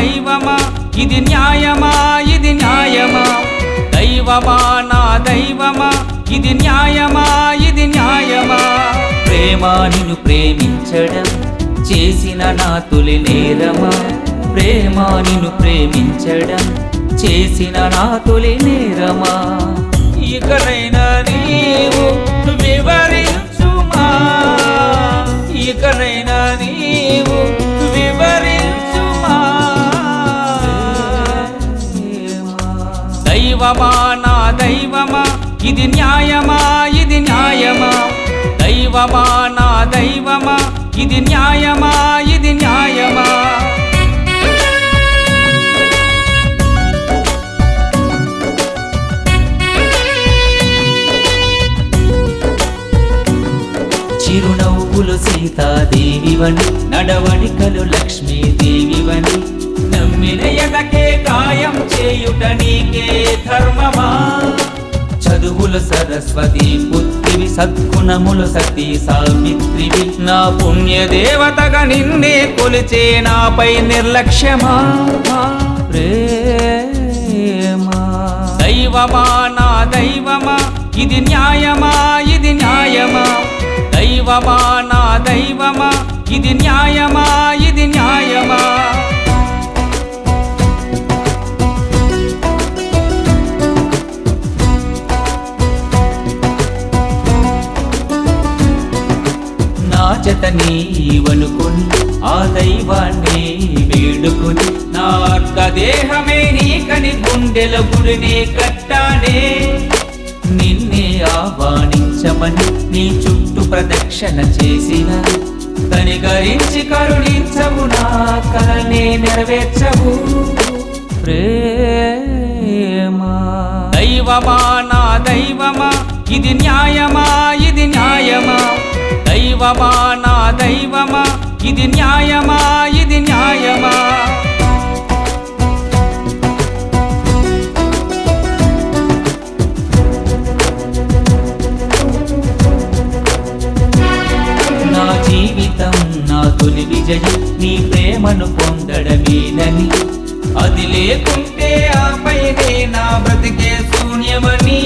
దైవమా ఇది న్యాయమా ఇది న్యాయమా దైవమా నా దైవమా ఇది న్యాయమా ఇది న్యాయమా ప్రేమ నిన్ను ప్రేమించడం చేసిన నా తొలి నేరమా ప్రేమ నిన్ను ప్రేమించడం చేసిన నా తొలి నేరమా ఇకనైనా నీవు వివరించుమా ఇకనైనా నీవు వివరించుమా దైవమా నా దైవమా ఇది న్యాయమా ఇది న్యాయమా దైవమా నా దైవమా ఇది న్యాయమా ఇది న్యాయమా చిరునవ్వులు సీతాదేవివని నడవడికలు లక్ష్మీదేవివని నమ్మిన ఎదకే గాయం చేయుట నీకే ధర్మమా చదువులు సరస్వతి పుత్రివి సద్గుణములు సతీ సావిత్రివి నా పుణ్యదేవతగా నిన్నే కొలిచే నాపై నిర్లక్ష్యమా ప్రేమా దైవమా నా దైవమా ఇది న్యాయమా ఇది న్యాయమా దైవమా నా దైవమా ఇది న్యాయమా ఇది న్యాయమా నా జత నీవనుకొని ఆ దైవాన్ని వేడుకొని నా దేహమే నీకని గుండెల గుడిని కట్టానే నిన్నే ఆహ్వానించమని నీ చుట్టూ ప్రదక్షిణ చేసిన కనికరించి కరుణించవు నా కలనే నెరవేర్చవు ప్రేమా దైవమా నా దైవమా ఇది న్యాయమా ఇది న్యాయమా దైవమా నా దైవమా ఇది న్యాయమా ఇది న్యాయమా జీవితం నా తొలి విజయం నీ ప్రేమను పొందడమేనని అది లేకుంటే ఆపైనే నా బ్రతికే శూన్యమని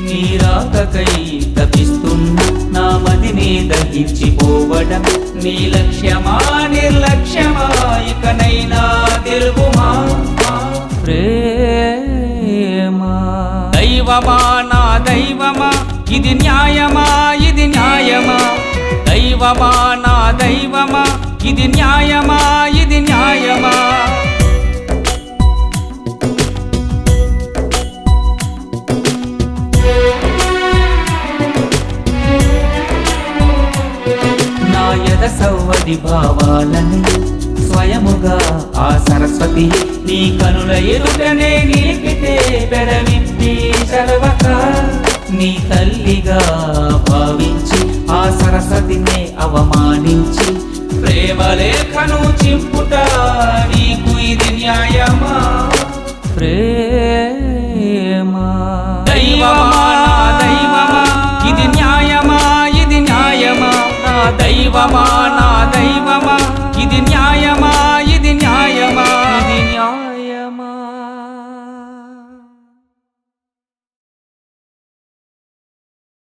నీ రాకకై తపిస్తున్న నా మదిని దహించిపోవడం నీ లక్ష్యమా నిర్లక్ష్యమా ఇకనైనా తెలుగుమా ప్రేమా దైవమా నా దైవమా ఇది న్యాయమా ఇది న్యాయమా దైవమా నా దైవమా ఇది న్యాయమా ఇది న్యాయమా నా యద సౌవది భావాలని స్వయముగా ఆ సరస్వతి నీ కనుల ఎరుటనే నిలిపితే పెదవిప్పి చదవక నీ తల్లిగా భావించి ఆ సరస్వతిని అవమానించి ప్రేమలేఖను చింపుట నీకు ఇది న్యాయమా ప్రేమా దైవమా నా దైవమా ఇది న్యాయమా ఇది న్యాయమా నా దైవమా నా దైవమా ఇది న్యాయమా